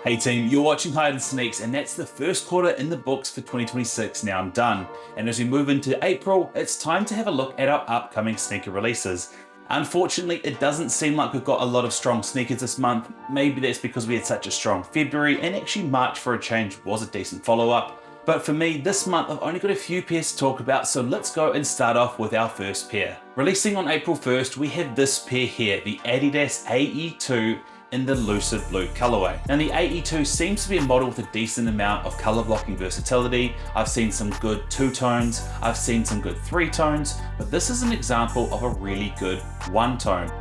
Hey team, you're watching Harden Sneakz, and that's the first quarter in the books for 2026 now done. And as we move into April, it's time to have a look at our upcoming sneaker releases. Unfortunately, it doesn't seem like we've got a lot of strong sneakers this month. Maybe that's because we had such a strong February, and actually March for a change was a decent follow-up. But for me, this month I've only got a few pairs to talk about, so let's go and start off with our first pair. Releasing on April 1st, we have this pair here, the Adidas AE2 in the Lucid blue colorway. Now the AE2 seems to be a model with a decent amount of color blocking versatility. I've seen some good two-tones, I've seen some good three-tones, but this is an example of a really good one-tone.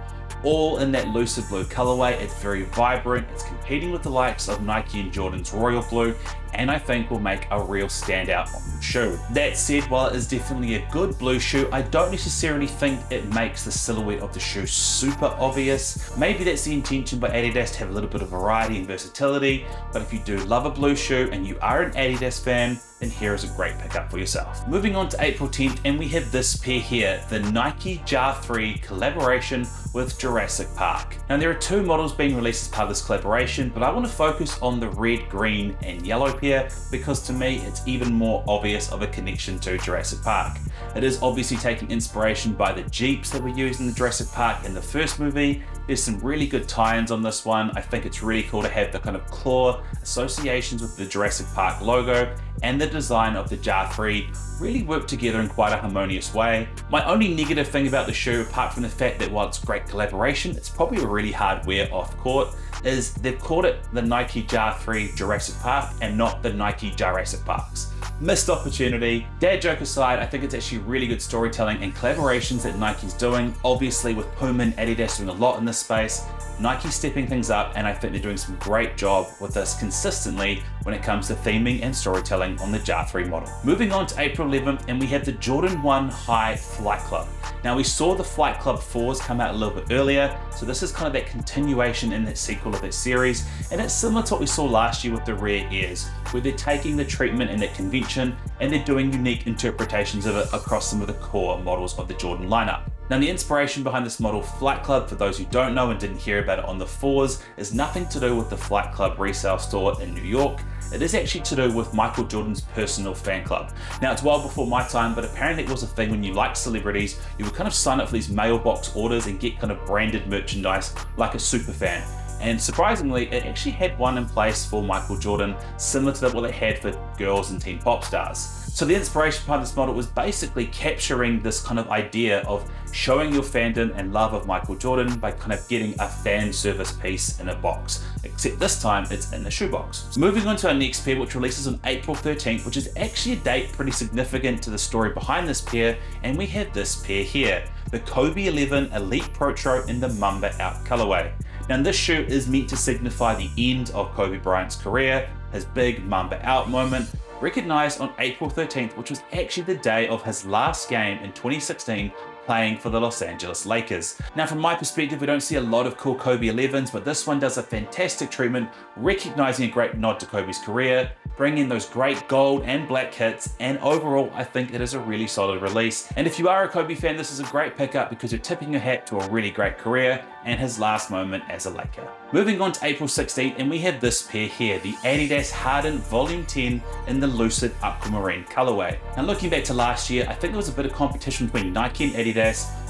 All in that Lucid blue colorway. It's very vibrant, it's competing with the likes of Nike and Jordan's royal blue, and I think will make a real standout on the shoe. That said, while it is definitely a good blue shoe, I don't necessarily think it makes the silhouette of the shoe super obvious. Maybe that's the intention by Adidas to have a little bit of variety and versatility, but if you do love a blue shoe and you are an Adidas fan, then here is a great pickup for yourself. Moving on to April 10th, and we have this pair here, the Nike Jar 3 collaboration with Jurassic Park. Now there are two models being released as part of this collaboration, but I want to focus on the red, green, and yellow pair because to me it's even more obvious of a connection to Jurassic Park. It is obviously taking inspiration by the Jeeps that were used in the Jurassic Park in the first movie. There's some really good tie-ins on this one. I think it's really cool to have the kind of claw associations with the Jurassic Park logo and the design of the Jar 3 really work together in quite a harmonious way. My only negative thing about the shoe, apart from the fact that while it's great collaboration, it's probably a really hard wear off court, is they've called it the Nike Jar 3 Jurassic Park and not the Nike Jurassic Parks. Missed opportunity. Dad joke aside, I think it's actually really good storytelling and collaborations that Nike's doing. Obviously with Puma and Adidas doing a lot in this space, Nike's stepping things up, and I think they're doing some great job with this consistently when it comes to theming and storytelling on the Jar 3 model. Moving on to April 11th, and we have the Jordan 1 High Flight Club. Now we saw the Flight Club 4s come out a little bit earlier, so this is kind of that continuation in that sequel of that series, and it's similar to what we saw last year with the Rare Airs, where they're taking the treatment and that convention and they're doing unique interpretations of it across some of the core models of the Jordan lineup. Now the inspiration behind this model, Flight Club, for those who don't know and didn't hear about it on the 4s, is nothing to do with the Flight Club resale store in New York. It is actually to do with Michael Jordan's personal fan club. Now it's well before my time, but apparently it was a thing when you liked celebrities, you would kind of sign up for these mailbox orders and get kind of branded merchandise like a super fan. And surprisingly, it actually had one in place for Michael Jordan, similar to what they had for girls and teen pop stars. So the inspiration behind this model was basically capturing this kind of idea of showing your fandom and love of Michael Jordan by kind of getting a fan service piece in a box, except this time it's in a shoebox. So moving on to our next pair, which releases on April 13th, which is actually a date pretty significant to the story behind this pair, and we have this pair here, the Kobe 11 Elite Protro in the Mamba Out colorway. Now this shoe is meant to signify the end of Kobe Bryant's career, his big Mamba Out moment, recognized on April 13th, which was actually the day of his last game in 2016 playing for the Los Angeles Lakers. Now from my perspective, we don't see a lot of cool Kobe 11s, but this one does a fantastic treatment, recognizing a great nod to Kobe's career, bringing in those great gold and black hits, and overall I think it is a really solid release. And if you are a Kobe fan, this is a great pickup because you're tipping your hat to a really great career and his last moment as a Laker. Moving on to April 16th, and we have this pair here, the Adidas Harden Volume 10 in the Lucid Aquamarine colorway. Now looking back to last year, I think there was a bit of competition between Nike and Adidas.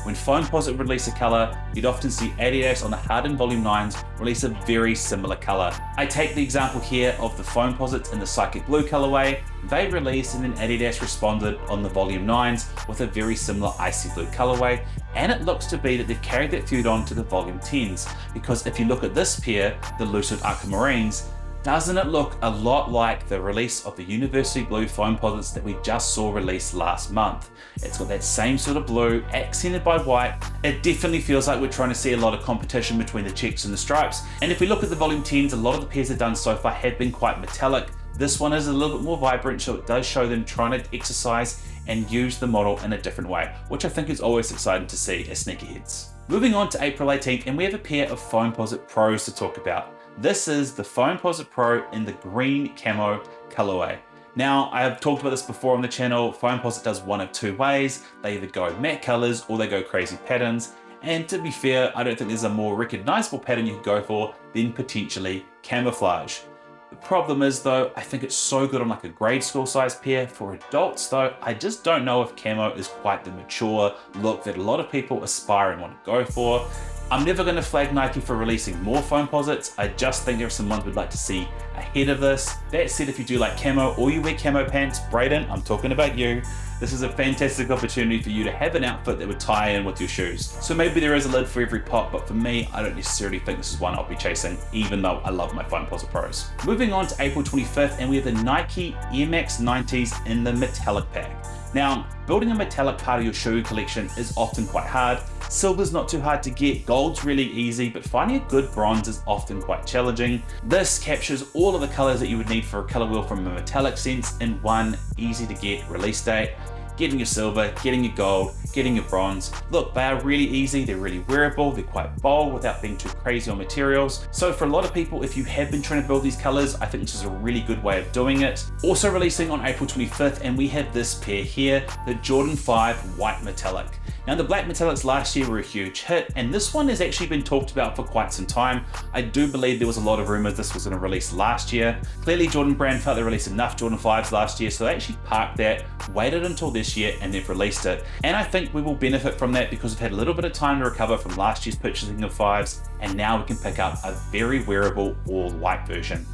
When Foamposite released a color, you'd often see Adidas on the Harden Volume 9s release a very similar color. I take the example here of the Foamposites in the Psychic Blue colorway. They released and then Adidas responded on the Volume 9s with a very similar icy blue colorway, and it looks to be that they've carried that feud on to the Volume 10s, because if you look at this pair, the Lucid Aquamarines, doesn't it look a lot like the release of the University Blue Foamposites that we just saw released last month? It's got that same sort of blue, accented by white. It definitely feels like we're trying to see a lot of competition between the checks and the stripes. And if we look at the Volume 10s, a lot of the pairs they've done so far have been quite metallic. This one is a little bit more vibrant, so it does show them trying to exercise and use the model in a different way, which I think is always exciting to see as sneakerheads. Moving on to April 18th, and we have a pair of Foamposite Pros to talk about. This is the Foamposite Pro in the green camo colorway. Now, I have talked about this before on the channel. Foamposite does one of two ways. They either go matte colors or they go crazy patterns. And to be fair, I don't think there's a more recognizable pattern you could go for than potentially camouflage. problem is though, I think it's so good on like a grade school size pair. For adults though, I just don't know if camo is quite the mature look that a lot of people aspire and want to go for. I'm never going to flag Nike for releasing more Foamposites. I just think there are some ones we'd like to see ahead of this. That said, if you do like camo or you wear camo pants, Brayden, I'm talking about you. This is a fantastic opportunity for you to have an outfit that would tie in with your shoes. So maybe there is a lid for every pot, but for me, I don't necessarily think this is one I'll be chasing, even though I love my Foamposite Pros. Moving on to April 25th, and we have the Nike Air Max 90s in the metallic pack. Now, building a metallic part of your shoe collection is often quite hard. Silver's not too hard to get, gold's really easy, but finding a good bronze is often quite challenging. This captures all of the colors that you would need for a color wheel from a metallic sense in one easy to get release date. Getting your silver, getting your gold, getting your bronze. Look, they are really easy, they're really wearable, they're quite bold without being too crazy on materials. So for a lot of people, if you have been trying to build these colors, I think this is a really good way of doing it. Also releasing on April 25th, and we have this pair here, the Jordan 5 White Metallic. Now the black metallics last year were a huge hit, and this one has actually been talked about for quite some time. I do believe there was a lot of rumors this was going to release last year. Clearly Jordan brand felt they released enough Jordan 5s last year, so they actually parked that, waited until this year, and they've released it. And I think we will benefit from that because we've had a little bit of time to recover from last year's purchasing of 5s, and now we can pick up a very wearable all white version.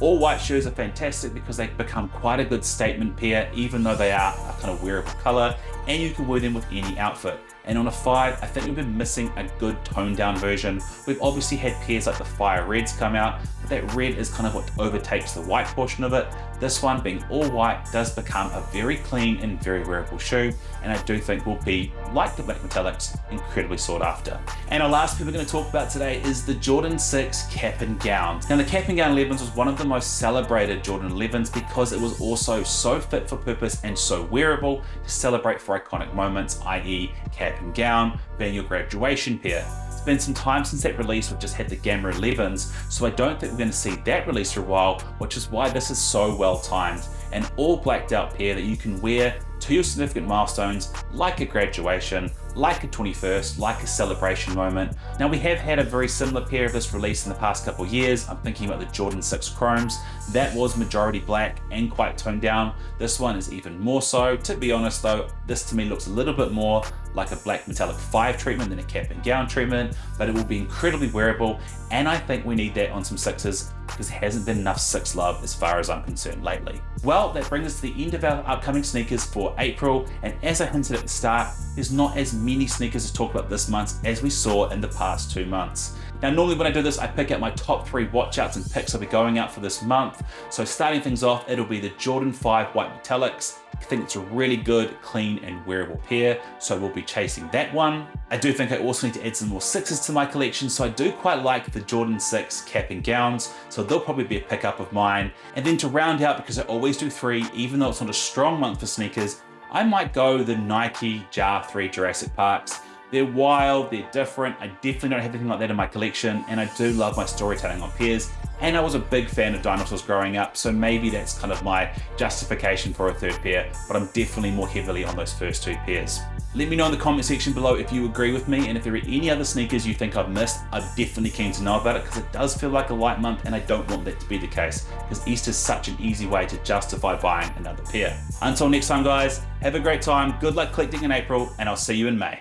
All white shoes are fantastic because they become quite a good statement pair, even though they are a kind of wearable color, and you can wear them with any outfit. And on a 5, I think we've been missing a good toned down version. We've obviously had pairs like the Fire Reds come out, but that red is kind of what overtakes the white portion of it. This one, being all white, does become a very clean and very wearable shoe, and I do think will be, like the black metallics, incredibly sought after. And our last pair we're going to talk about today is the Jordan 6 Cap and Gowns. Now the Cap and Gown 11s was one of the most celebrated Jordan 11s because it was also so fit for purpose and so wearable to celebrate for iconic moments, i.e. cap and gown being your graduation pair. It's been some time since that release. We've just had the Gamma 11s, so I don't think we're going to see that release for a while, which is why this is so well timed. An all blacked out pair that you can wear to your significant milestones, like a graduation, like a 21st, like a celebration moment. Now we have had a very similar pair of this release in the past couple of years. I'm thinking about the Jordan 6 Chromes. That was majority black and quite toned down. This one is even more so. To be honest though, this to me looks a little bit more like a black metallic 5 treatment than a cap and gown treatment, but it will be incredibly wearable, and I think we need that on some 6s because there hasn't been enough 6 love as far as I'm concerned lately. Well, that brings us to the end of our upcoming sneakers for April, and as I hinted at the start, there's not as many sneakers to talk about this month as we saw in the past 2 months. Now normally when I do this, I pick out my top 3 watch outs and picks I'll be going out for this month. So starting things off, it'll be the Jordan 5 White Metallics. I think it's a really good, clean and wearable pair, so we'll be chasing that one. I do think I also need to add some more 6s to my collection, so I do quite like the Jordan 6 Cap and Gowns, so they'll probably be a pickup of mine. And then to round out, because I always do 3, even though it's not a strong month for sneakers, I might go the Nike Jar 3 Jurassic Parks. They're wild, they're different. I definitely don't have anything like that in my collection, and I do love my storytelling on pairs. And I was a big fan of dinosaurs growing up, so maybe that's kind of my justification for a 3rd pair, but I'm definitely more heavily on those first 2 pairs. Let me know in the comment section below if you agree with me, and if there are any other sneakers you think I've missed. I'm definitely keen to know about it because it does feel like a light month, and I don't want that to be the case because Easter's such an easy way to justify buying another pair. Until next time guys, have a great time, good luck collecting in April, and I'll see you in May.